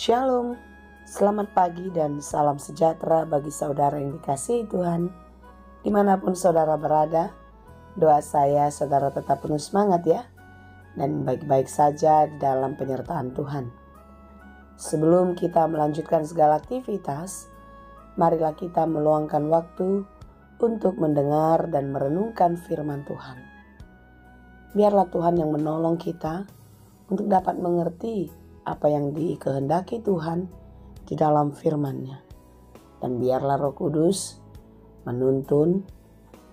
Shalom, selamat pagi dan salam sejahtera bagi saudara yang dikasihi Tuhan. Dimanapun saudara berada, doa saya saudara tetap penuh semangat ya, dan baik-baik saja di dalam penyertaan Tuhan. Sebelum kita melanjutkan segala aktivitas, marilah kita meluangkan waktu untuk mendengar dan merenungkan firman Tuhan. Biarlah Tuhan yang menolong kita untuk dapat mengerti apa yang dikehendaki Tuhan di dalam firman-Nya. Dan biarlah Roh Kudus menuntun,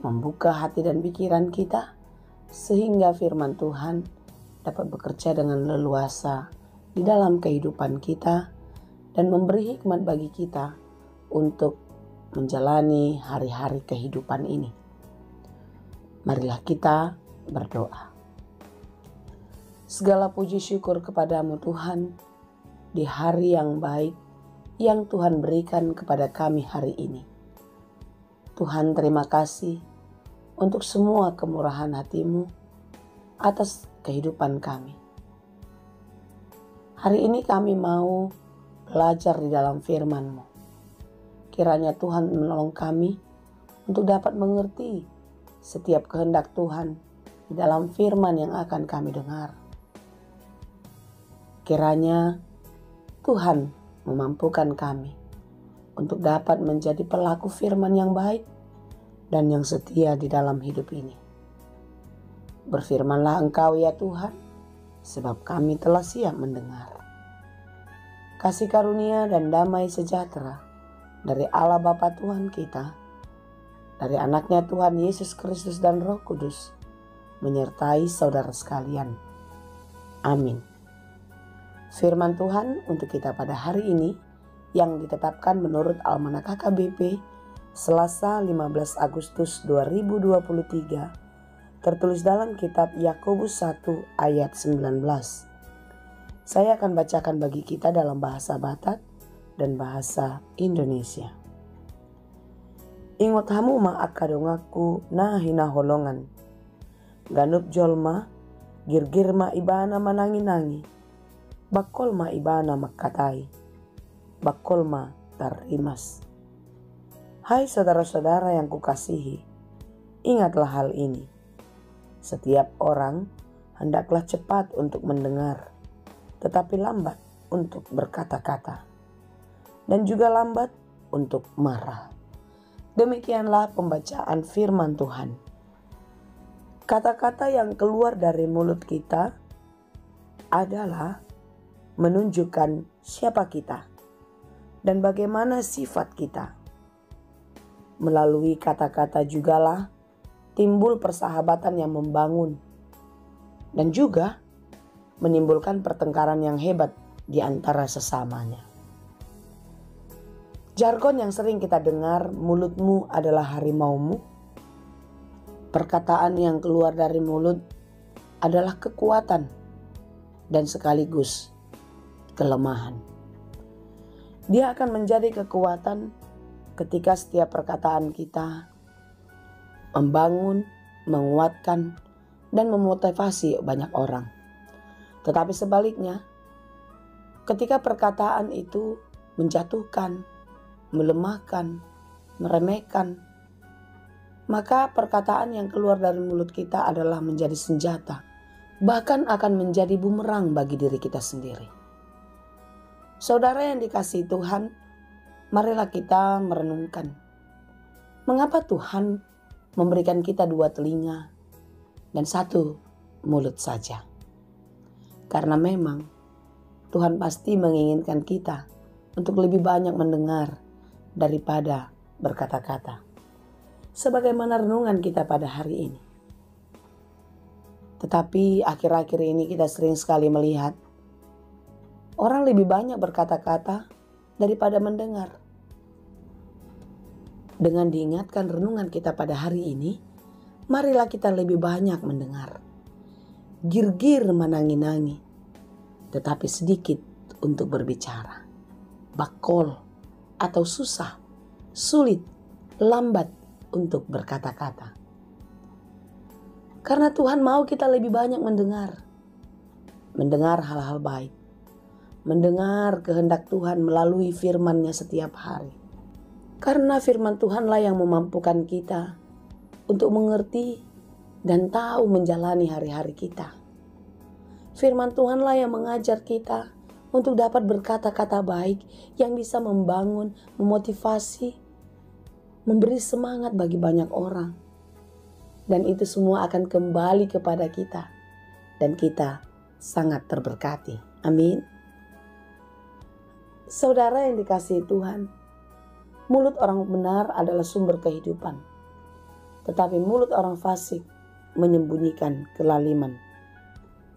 membuka hati dan pikiran kita, sehingga firman Tuhan dapat bekerja dengan leluasa di dalam kehidupan kita dan memberi hikmat bagi kita untuk menjalani hari-hari kehidupan ini. Marilah kita berdoa. Segala puji syukur kepadamu Tuhan, di hari yang baik yang Tuhan berikan kepada kami hari ini. Tuhan, terima kasih untuk semua kemurahan hati-Mu atas kehidupan kami. Hari ini kami mau belajar di dalam firman-Mu. Kiranya Tuhan menolong kami untuk dapat mengerti setiap kehendak Tuhan di dalam firman yang akan kami dengar. Kiranya Tuhan memampukan kami untuk dapat menjadi pelaku firman yang baik dan yang setia di dalam hidup ini. Berfirmanlah Engkau ya Tuhan, sebab kami telah siap mendengar. Kasih karunia dan damai sejahtera dari Allah Bapa Tuhan kita, dari anaknya Tuhan Yesus Kristus dan Roh Kudus, menyertai saudara sekalian. Amin. Firman Tuhan untuk kita pada hari ini yang ditetapkan menurut Almanak KKBP Selasa 15 Agustus 2023 tertulis dalam kitab Yakobus 1 ayat 19. Saya akan bacakan bagi kita dalam bahasa Batak dan bahasa Indonesia. Ingot hamu ma akadongaku na hina holongan. Ganup jolma girgir ma ibana manangi-nangi. Bakol ma ibana makatai, bakol ma tarimas. Hai saudara-saudara yang kukasihi, ingatlah hal ini. Setiap orang hendaklah cepat untuk mendengar, tetapi lambat untuk berkata-kata, dan juga lambat untuk marah. Demikianlah pembacaan firman Tuhan. Kata-kata yang keluar dari mulut kita adalah menunjukkan siapa kita dan bagaimana sifat kita. Melalui kata-kata jugalah timbul persahabatan yang membangun dan juga menimbulkan pertengkaran yang hebat di antara sesamanya. Jargon yang sering kita dengar, mulutmu adalah harimaumu. Perkataan yang keluar dari mulut adalah kekuatan dan sekaligus kelemahan. Dia akan menjadi kekuatan ketika setiap perkataan kita membangun, menguatkan, dan memotivasi banyak orang. Tetapi sebaliknya, ketika perkataan itu menjatuhkan, melemahkan, meremehkan, maka perkataan yang keluar dari mulut kita adalah menjadi senjata, bahkan akan menjadi bumerang bagi diri kita sendiri. Saudara yang dikasihi Tuhan, marilah kita merenungkan. Mengapa Tuhan memberikan kita 2 telinga dan 1 mulut saja? Karena memang Tuhan pasti menginginkan kita untuk lebih banyak mendengar daripada berkata-kata. Sebagaimana renungan kita pada hari ini. Tetapi akhir-akhir ini kita sering sekali melihat orang lebih banyak berkata-kata daripada mendengar. Dengan diingatkan renungan kita pada hari ini, marilah kita lebih banyak mendengar. Girgir manangi-nangi, tetapi sedikit untuk berbicara. Bakol atau susah, sulit, lambat untuk berkata-kata. Karena Tuhan mau kita lebih banyak mendengar hal-hal baik, mendengar kehendak Tuhan melalui firman-Nya setiap hari. Karena firman Tuhanlah yang memampukan kita untuk mengerti dan tahu menjalani hari-hari kita. Firman Tuhanlah yang mengajar kita untuk dapat berkata-kata baik yang bisa membangun, memotivasi, memberi semangat bagi banyak orang. Dan itu semua akan kembali kepada kita. Dan kita sangat terberkati. Amin. Saudara yang dikasihi Tuhan, mulut orang benar adalah sumber kehidupan. Tetapi mulut orang fasik menyembunyikan kelaliman.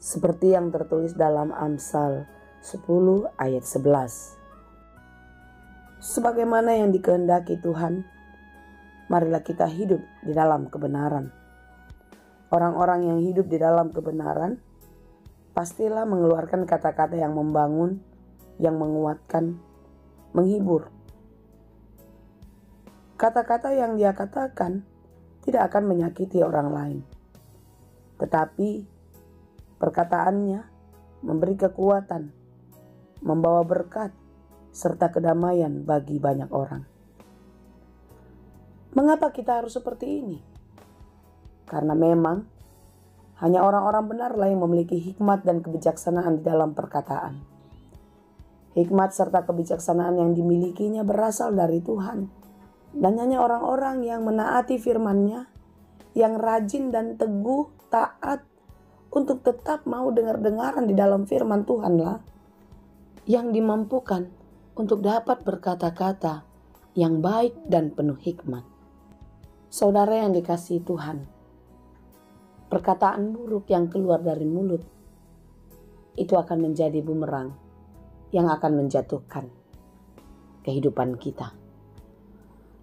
Seperti yang tertulis dalam Amsal 10 ayat 11. Sebagaimana yang dikehendaki Tuhan, marilah kita hidup di dalam kebenaran. Orang-orang yang hidup di dalam kebenaran pastilah mengeluarkan kata-kata yang membangun, yang menguatkan, menghibur. Kata-kata yang dia katakan tidak akan menyakiti orang lain. Tetapi perkataannya memberi kekuatan, membawa berkat, serta kedamaian bagi banyak orang. Mengapa kita harus seperti ini? Karena memang hanya orang-orang benarlah yang memiliki hikmat dan kebijaksanaan di dalam perkataan. Hikmat serta kebijaksanaan yang dimilikinya berasal dari Tuhan. Dan hanya orang-orang yang menaati firman-Nya, yang rajin dan teguh, taat, untuk tetap mau dengar-dengaran di dalam firman Tuhanlah, yang dimampukan untuk dapat berkata-kata yang baik dan penuh hikmat. Saudara yang dikasihi Tuhan, perkataan buruk yang keluar dari mulut itu akan menjadi bumerang yang akan menjatuhkan kehidupan kita.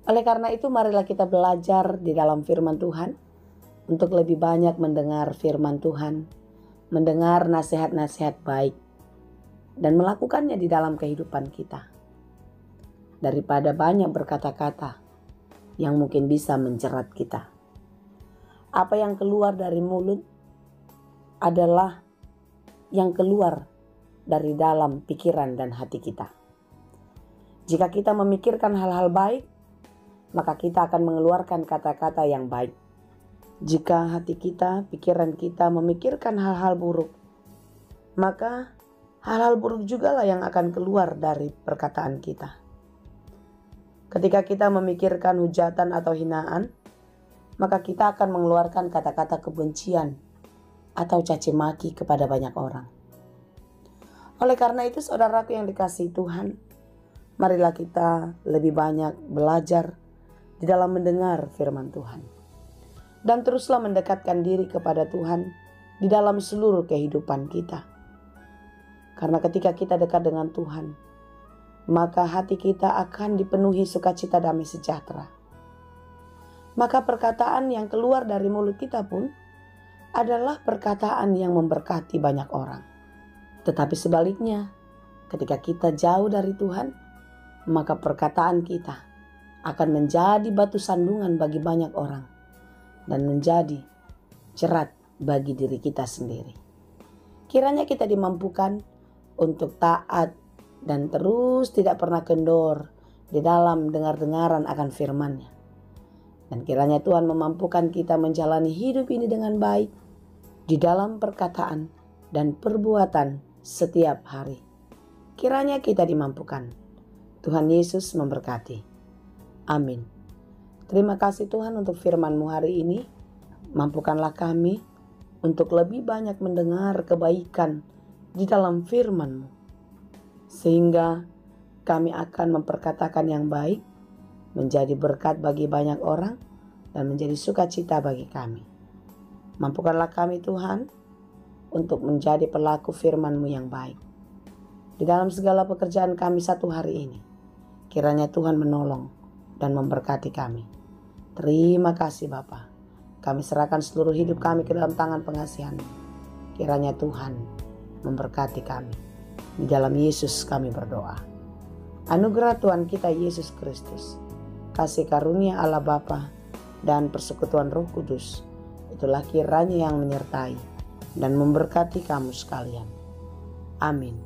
Oleh karena itu, marilah kita belajar di dalam firman Tuhan untuk lebih banyak mendengar firman Tuhan, mendengar nasihat-nasihat baik, dan melakukannya di dalam kehidupan kita. Daripada banyak berkata-kata yang mungkin bisa menjerat kita. Apa yang keluar dari mulut adalah yang keluar dari dalam pikiran dan hati kita. Jika kita memikirkan hal-hal baik, maka kita akan mengeluarkan kata-kata yang baik. Jika hati kita, pikiran kita memikirkan hal-hal buruk, maka hal-hal buruk juga lah yang akan keluar dari perkataan kita. Ketika kita memikirkan hujatan atau hinaan, maka kita akan mengeluarkan kata-kata kebencian atau caci maki kepada banyak orang. Oleh karena itu, saudaraku yang dikasihi Tuhan, marilah kita lebih banyak belajar di dalam mendengar firman Tuhan. Dan teruslah mendekatkan diri kepada Tuhan di dalam seluruh kehidupan kita. Karena ketika kita dekat dengan Tuhan, maka hati kita akan dipenuhi sukacita damai sejahtera. Maka perkataan yang keluar dari mulut kita pun adalah perkataan yang memberkati banyak orang. Tetapi sebaliknya, ketika kita jauh dari Tuhan, maka perkataan kita akan menjadi batu sandungan bagi banyak orang dan menjadi jerat bagi diri kita sendiri. Kiranya kita dimampukan untuk taat dan terus tidak pernah kendor di dalam dengar-dengaran akan firman-Nya. Dan kiranya Tuhan memampukan kita menjalani hidup ini dengan baik di dalam perkataan dan perbuatan setiap hari. Kiranya kita dimampukan. Tuhan Yesus memberkati. Amin. Terima kasih Tuhan untuk firman-Mu hari ini. Mampukanlah kami untuk lebih banyak mendengar kebaikan di dalam firman-Mu, sehingga kami akan memperkatakan yang baik, menjadi berkat bagi banyak orang, dan menjadi sukacita bagi kami. Mampukanlah kami Tuhan untuk menjadi pelaku firman-Mu yang baik. Di dalam segala pekerjaan kami satu hari ini, kiranya Tuhan menolong dan memberkati kami. Terima kasih Bapa. Kami serahkan seluruh hidup kami ke dalam tangan pengasihan-Mu. Kiranya Tuhan memberkati kami. Di dalam Yesus kami berdoa. Anugerah Tuhan kita Yesus Kristus, kasih karunia Allah Bapa, dan persekutuan Roh Kudus, itulah kiranya yang menyertai dan memberkati kamu sekalian. Amin.